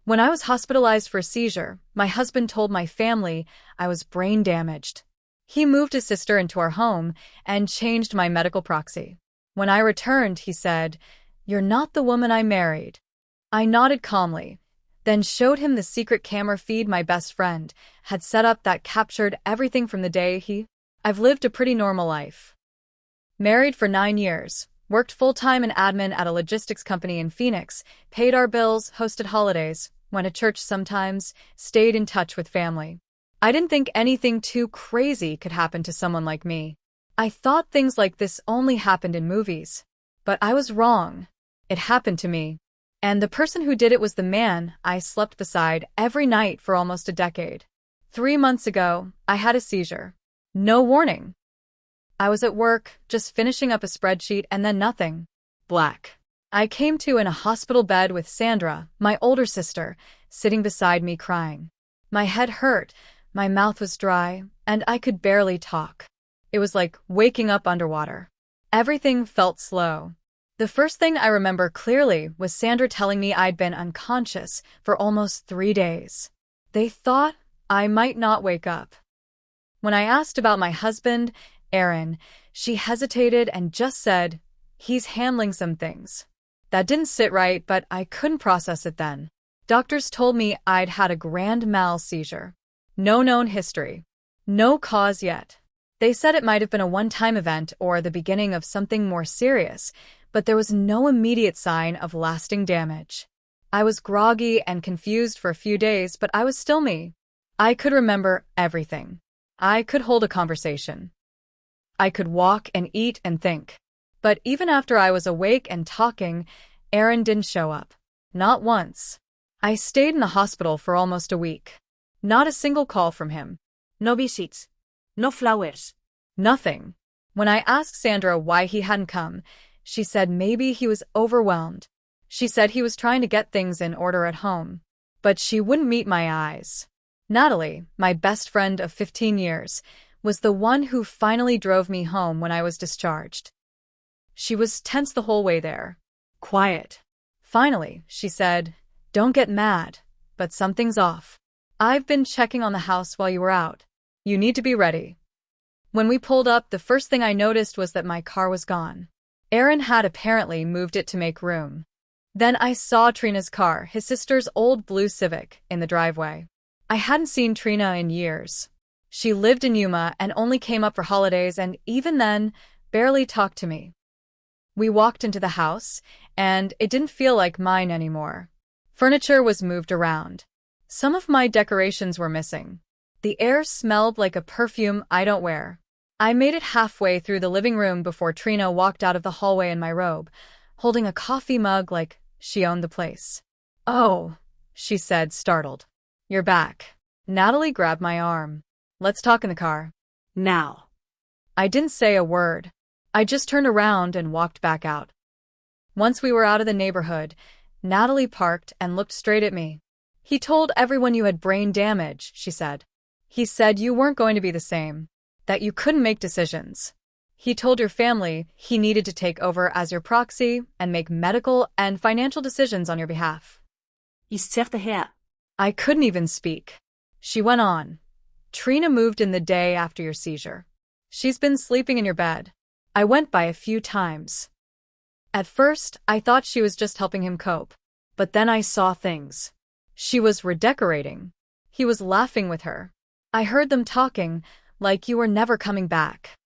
When I was hospitalized for a seizure, my husband told my family I was brain damaged. He moved his sister into our home and changed my medical proxy. When I returned, he said, "You're not the woman I married." I nodded calmly, then showed him the secret camera feed my best friend had set up that captured everything from the day I've lived a pretty normal life. Married for 9 years, worked full-time in admin at a logistics company in Phoenix, paid our bills, hosted holidays, went to church sometimes, stayed in touch with family. I didn't think anything too crazy could happen to someone like me. I thought things like this only happened in movies. But I was wrong. It happened to me. And the person who did it was the man I slept beside every night for almost a decade. 3 months ago, I had a seizure. No warning. I was at work, just finishing up a spreadsheet, and then nothing. Black. I came to in a hospital bed with Sandra, my older sister, sitting beside me crying. My head hurt, my mouth was dry, and I could barely talk. It was like waking up underwater. Everything felt slow. The first thing I remember clearly was Sandra telling me I'd been unconscious for almost 3 days. They thought I might not wake up. When I asked about my husband, Aaron, she hesitated and just said, "He's handling some things." That didn't sit right, but I couldn't process it then. Doctors told me I'd had a grand mal seizure. No known history. No cause yet. They said it might have been a one-time event or the beginning of something more serious, but there was no immediate sign of lasting damage. I was groggy and confused for a few days, but I was still me. I could remember everything. I could hold a conversation. I could walk and eat and think. But even after I was awake and talking, Aaron didn't show up. Not once. I stayed in the hospital for almost a week. Not a single call from him. No visits. No flowers. Nothing. When I asked Sandra why he hadn't come, she said maybe he was overwhelmed. She said he was trying to get things in order at home. But she wouldn't meet my eyes. Natalie, my best friend of 15 years, was the one who finally drove me home when I was discharged. She was tense the whole way there. Quiet. Finally, she said, "Don't get mad, but something's off. I've been checking on the house while you were out. You need to be ready." When we pulled up, the first thing I noticed was that my car was gone. Aaron had apparently moved it to make room. Then I saw Trina's car, his sister's old blue Civic, in the driveway. I hadn't seen Trina in years. She lived in Yuma and only came up for holidays, and even then, barely talked to me. We walked into the house, and it didn't feel like mine anymore. Furniture was moved around. Some of my decorations were missing. The air smelled like a perfume I don't wear. I made it halfway through the living room before Trina walked out of the hallway in my robe, holding a coffee mug like she owned the place. "Oh," she said, startled. "You're back." Natalie grabbed my arm. "Let's talk in the car." Now. I didn't say a word. I just turned around and walked back out. Once we were out of the neighborhood, Natalie parked and looked straight at me. "He told everyone you had brain damage," she said. "He said you weren't going to be the same, that you couldn't make decisions. He told your family he needed to take over as your proxy and make medical and financial decisions on your behalf." I zegt her. I couldn't even speak. She went on. "Trina moved in the day after your seizure. She's been sleeping in your bed. I went by a few times. At first, I thought she was just helping him cope. But then I saw things. She was redecorating. He was laughing with her. I heard them talking, like you were never coming back."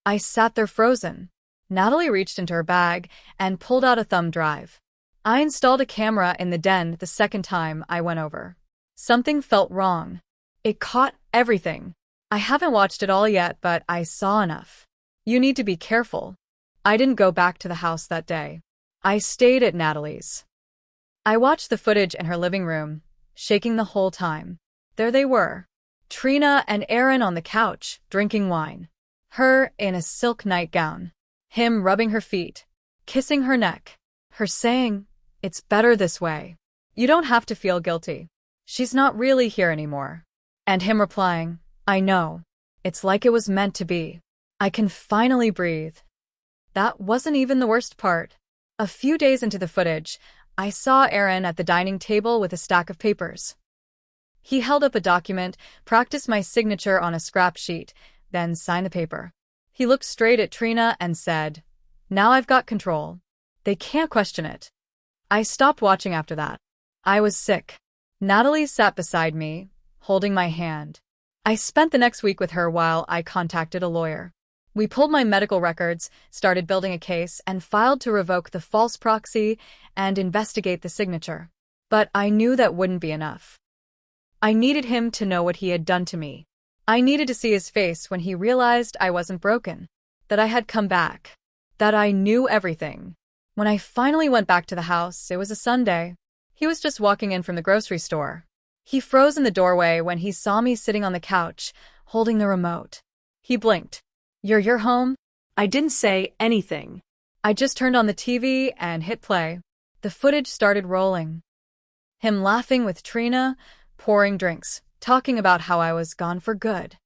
I sat there frozen. Natalie reached into her bag and pulled out a thumb drive. I installed a camera in the den the second time I went over. Something felt wrong. It caught everything. I haven't watched it all yet, but I saw enough. You need to be careful. I didn't go back to the house that day. I stayed at Natalie's. I watched the footage in her living room, shaking the whole time. There they were. Trina and Aaron on the couch, drinking wine. Her in a silk nightgown. Him rubbing her feet, kissing her neck. Her saying, "It's better this way. You don't have to feel guilty. She's not really here anymore." And him replying, "I know. It's like it was meant to be. I can finally breathe." That wasn't even the worst part. A few days into the footage, I saw Aaron at the dining table with a stack of papers. He held up a document, practiced my signature on a scrap sheet, then signed the paper. He looked straight at Trina and said, "Now I've got control. They can't question it." I stopped watching after that. I was sick. Natalie sat beside me, holding my hand. I spent the next week with her while I contacted a lawyer. We pulled my medical records, started building a case, and filed to revoke the false proxy and investigate the signature. But I knew that wouldn't be enough. I needed him to know what he had done to me. I needed to see his face when he realized I wasn't broken, that I had come back, that I knew everything. When I finally went back to the house, it was a Sunday. He was just walking in from the grocery store. He froze in the doorway when he saw me sitting on the couch, holding the remote. He blinked. You're home?" I didn't say anything. I just turned on the TV and hit play. The footage started rolling. Him laughing with Trina, pouring drinks, talking about how I was gone for good.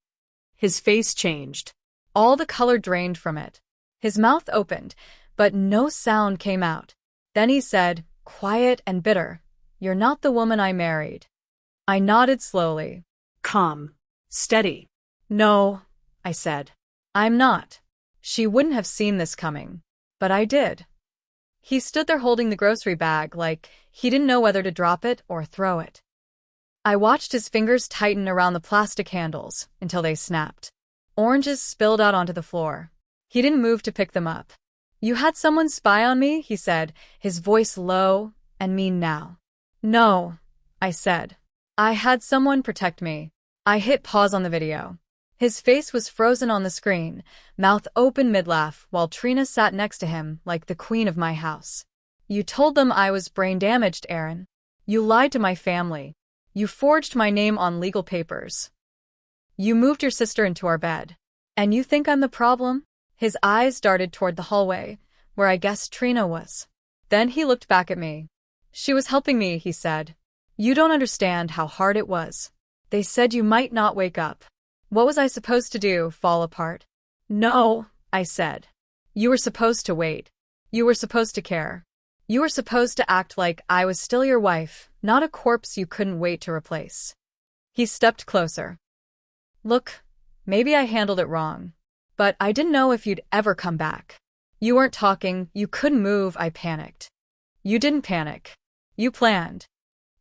His face changed. All the color drained from it. His mouth opened, but no sound came out. Then he said, quiet and bitter, "You're not the woman I married." I nodded slowly. Calm. Steady. "No," I said. "I'm not." She wouldn't have seen this coming, but I did. He stood there holding the grocery bag like he didn't know whether to drop it or throw it. I watched his fingers tighten around the plastic handles until they snapped. Oranges spilled out onto the floor. He didn't move to pick them up. "You had someone spy on me?" he said, his voice low and mean now. "No," I said. "I had someone protect me." I hit pause on the video. His face was frozen on the screen, mouth open mid-laugh, while Trina sat next to him like the queen of my house. "You told them I was brain-damaged, Aaron. You lied to my family. You forged my name on legal papers. You moved your sister into our bed. And you think I'm the problem?" His eyes darted toward the hallway, where I guessed Trina was. Then he looked back at me. "She was helping me," he said. "You don't understand how hard it was. They said you might not wake up. What was I supposed to do, fall apart?" "No," I said. "You were supposed to wait. You were supposed to care. You were supposed to act like I was still your wife, not a corpse you couldn't wait to replace." He stepped closer. "Look, maybe I handled it wrong. But I didn't know if you'd ever come back. You weren't talking, you couldn't move, I panicked." "You didn't panic. You planned."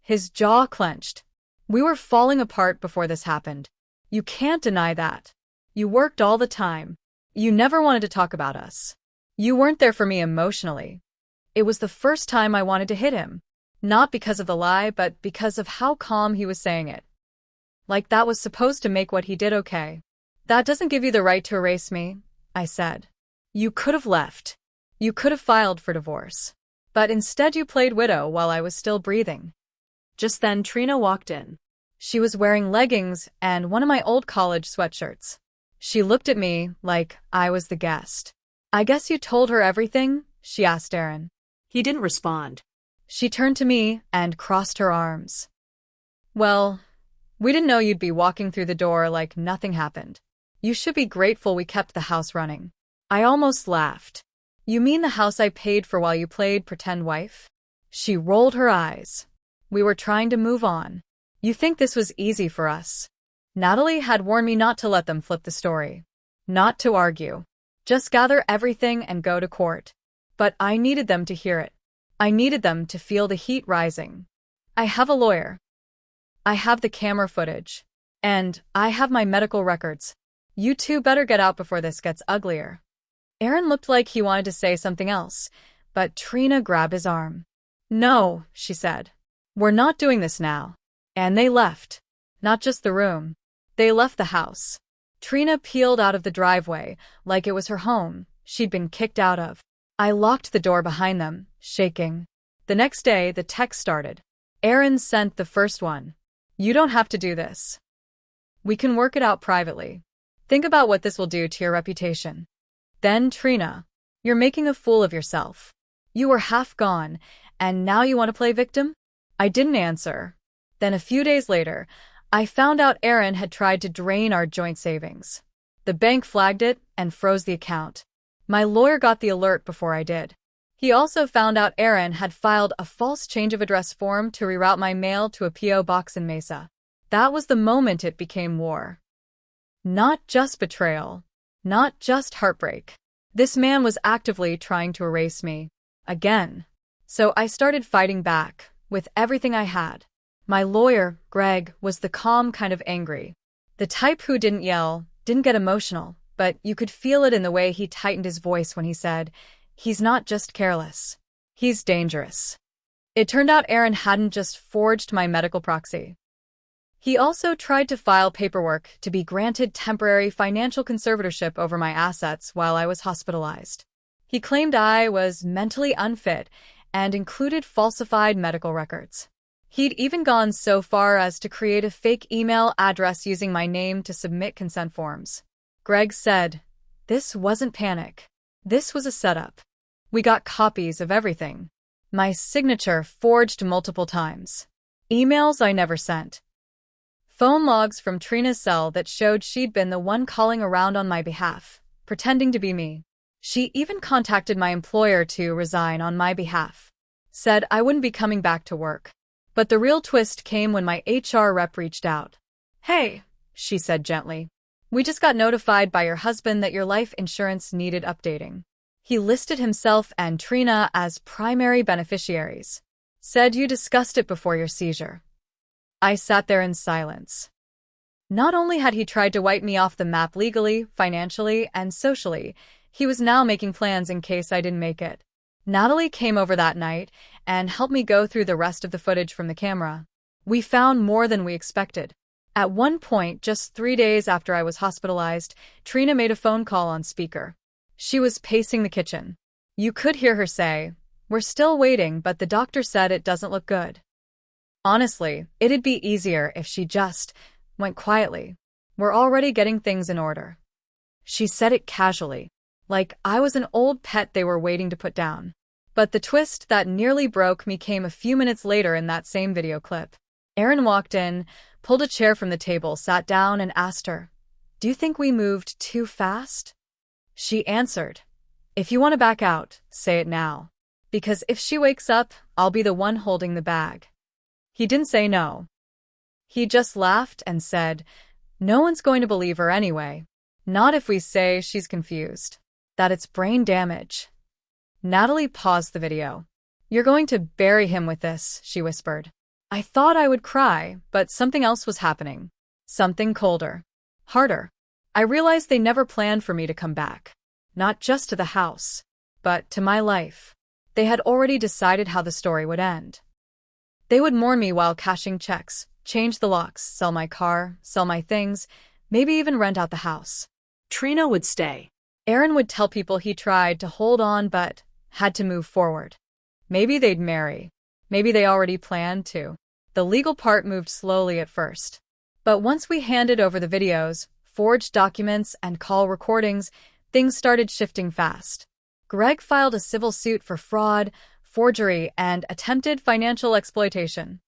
His jaw clenched. "We were falling apart before this happened. You can't deny that. You worked all the time. You never wanted to talk about us. You weren't there for me emotionally." It was the first time I wanted to hit him. Not because of the lie, but because of how calm he was saying it. Like that was supposed to make what he did okay. "That doesn't give you the right to erase me," I said. "You could have left. You could have filed for divorce. But instead you played widow while I was still breathing." Just then Trina walked in. She was wearing leggings and one of my old college sweatshirts. She looked at me like I was the guest. "I guess you told her everything?" she asked Aaron. He didn't respond. She turned to me and crossed her arms. "Well, we didn't know you'd be walking through the door like nothing happened. You should be grateful we kept the house running." I almost laughed. "You mean the house I paid for while you played pretend wife?" She rolled her eyes. "We were trying to move on. You think this was easy for us?" Natalie had warned me not to let them flip the story. Not to argue. Just gather everything and go to court. But I needed them to hear it. I needed them to feel the heat rising. "I have a lawyer. I have the camera footage. And I have my medical records. You two better get out before this gets uglier." Aaron looked like he wanted to say something else, but Trina grabbed his arm. "No," she said. "We're not doing this now." And they left. Not just the room. They left the house. Trina peeled out of the driveway like it was her home she'd been kicked out of. I locked the door behind them, shaking. The next day, the text started. Aaron sent the first one. "You don't have to do this. We can work it out privately. Think about what this will do to your reputation." Then Trina, "You're making a fool of yourself. You were half gone, and now you want to play victim?" I didn't answer. Then a few days later, I found out Aaron had tried to drain our joint savings. The bank flagged it and froze the account. My lawyer got the alert before I did. He also found out Aaron had filed a false change of address form to reroute my mail to a P.O. box in Mesa. That was the moment it became war. Not just betrayal. Not just heartbreak. This man was actively trying to erase me. Again. So I started fighting back, with everything I had. My lawyer, Greg, was the calm kind of angry. The type who didn't yell, didn't get emotional, but you could feel it in the way he tightened his voice when he said, "He's not just careless. He's dangerous." It turned out Aaron hadn't just forged my medical proxy. He also tried to file paperwork to be granted temporary financial conservatorship over my assets while I was hospitalized. He claimed I was mentally unfit and included falsified medical records. He'd even gone so far as to create a fake email address using my name to submit consent forms. Greg said, "This wasn't panic. This was a setup. We got copies of everything. My signature forged multiple times. Emails I never sent. Phone logs from Trina's cell that showed she'd been the one calling around on my behalf, pretending to be me. She even contacted my employer to resign on my behalf. Said I wouldn't be coming back to work. But the real twist came when my HR rep reached out. 'Hey,' she said gently. 'We just got notified by your husband that your life insurance needed updating. He listed himself and Trina as primary beneficiaries. Said you discussed it before your seizure.' I sat there in silence. Not only had he tried to wipe me off the map legally, financially, and socially, he was now making plans in case I didn't make it. Natalie came over that night and helped me go through the rest of the footage from the camera. We found more than we expected. At one point, just 3 days after I was hospitalized, Trina made a phone call on speaker. She was pacing the kitchen. You could hear her say, "We're still waiting, but the doctor said it doesn't look good." Honestly, it'd be easier if she just went quietly. "We're already getting things in order." She said it casually, like I was an old pet they were waiting to put down. But the twist that nearly broke me came a few minutes later in that same video clip. Aaron walked in, pulled a chair from the table, sat down, and asked her, "Do you think we moved too fast?" She answered, "If you want to back out, say it now. Because if she wakes up, I'll be the one holding the bag." He didn't say no. He just laughed and said, "No one's going to believe her anyway. Not if we say she's confused. That it's brain damage." Natalie paused the video. "You're going to bury him with this," she whispered. I thought I would cry, but something else was happening. Something colder. Harder. I realized they never planned for me to come back. Not just to the house, but to my life. They had already decided how the story would end. They would mourn me while cashing checks, change the locks, sell my car, sell my things, maybe even rent out the house. Trina would stay. Aaron would tell people he tried to hold on but had to move forward. Maybe they'd marry. Maybe they already planned to. The legal part moved slowly at first. But once we handed over the videos, forged documents, and call recordings, things started shifting fast. Greg filed a civil suit for fraud, forgery, and attempted financial exploitation.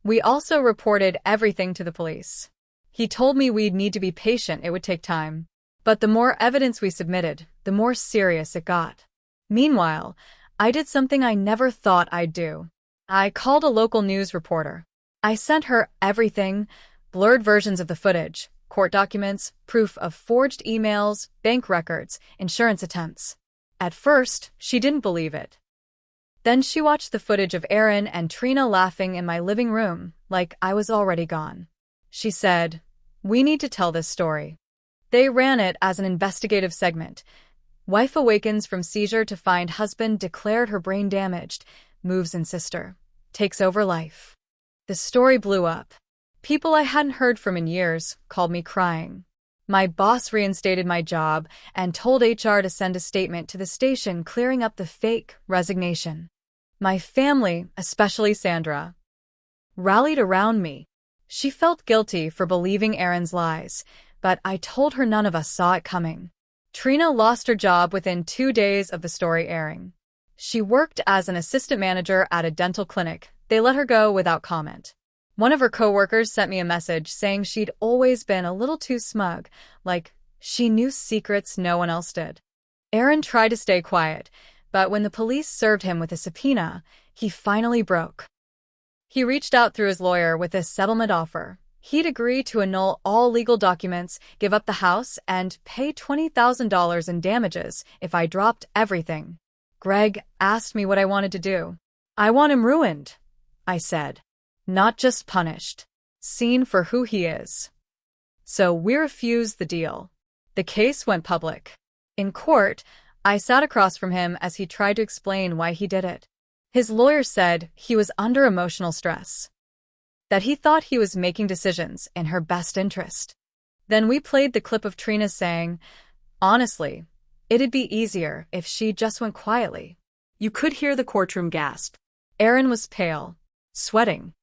We also reported everything to the police. He told me we'd need to be patient, it would take time. But the more evidence we submitted, the more serious it got. Meanwhile, I did something I never thought I'd do. I called a local news reporter. I sent her everything, blurred versions of the footage, court documents, proof of forged emails, bank records, insurance attempts. At first, she didn't believe it. Then she watched the footage of Aaron and Trina laughing in my living room, like I was already gone. She said, "We need to tell this story." They ran it as an investigative segment. Wife awakens from seizure to find husband declared her brain damaged, moves in sister, takes over life. The story blew up. People I hadn't heard from in years called me crying. My boss reinstated my job and told HR to send a statement to the station clearing up the fake resignation. My family, especially Sandra, rallied around me. She felt guilty for believing Aaron's lies, but I told her none of us saw it coming. Trina lost her job within 2 days of the story airing. She worked as an assistant manager at a dental clinic. They let her go without comment. One of her coworkers sent me a message saying she'd always been a little too smug, like she knew secrets no one else did. Aaron tried to stay quiet, But when the police served him with a subpoena, he finally broke. He reached out through his lawyer with a settlement offer. He'd agree to annul all legal documents, give up the house, and pay $20,000 in damages if I dropped everything. Greg asked me what I wanted to do. I want him ruined, I said. Not just punished. Seen for who he is. So we refused the deal. The case went public. In court, I sat across from him as he tried to explain why he did it. His lawyer said he was under emotional stress, that he thought he was making decisions in her best interest. Then we played the clip of Trina saying, honestly, it'd be easier if she just went quietly. You could hear the courtroom gasp. Aaron was pale, sweating.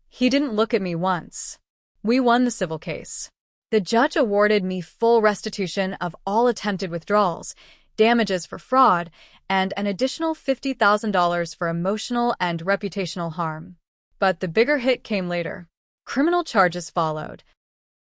He didn't look at me once. We won the civil case. The judge awarded me full restitution of all attempted withdrawals, damages for fraud, and an additional $50,000 for emotional and reputational harm. But the bigger hit came later. Criminal charges followed.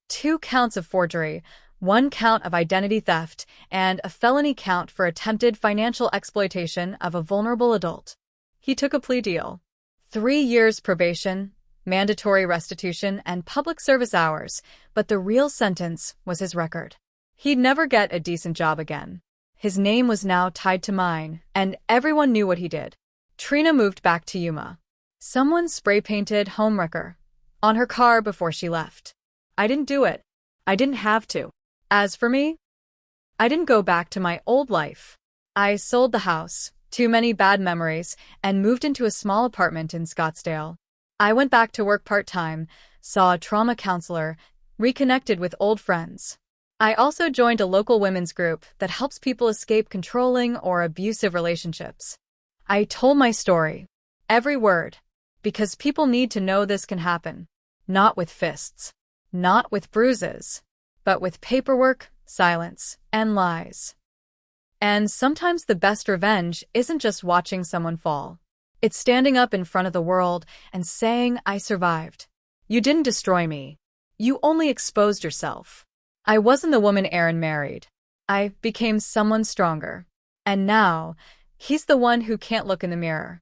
2 counts of forgery, 1 count of identity theft, and a felony count for attempted financial exploitation of a vulnerable adult. He took a plea deal. 3 years probation, mandatory restitution, and public service hours, but the real sentence was his record. He'd never get a decent job again. His name was now tied to mine, and everyone knew what he did. Trina moved back to Yuma. Someone spray-painted homewrecker on her car before she left. I didn't do it. I didn't have to. As for me, I didn't go back to my old life. I sold the house, too many bad memories, and moved into a small apartment in Scottsdale. I went back to work part-time, saw a trauma counselor, reconnected with old friends. I also joined a local women's group that helps people escape controlling or abusive relationships. I told my story, every word, because people need to know this can happen. Not with fists, not with bruises, but with paperwork, silence, and lies. And sometimes the best revenge isn't just watching someone fall. It's standing up in front of the world and saying, I survived. You didn't destroy me. You only exposed yourself. I wasn't the woman Aaron married. I became someone stronger. And now, he's the one who can't look in the mirror.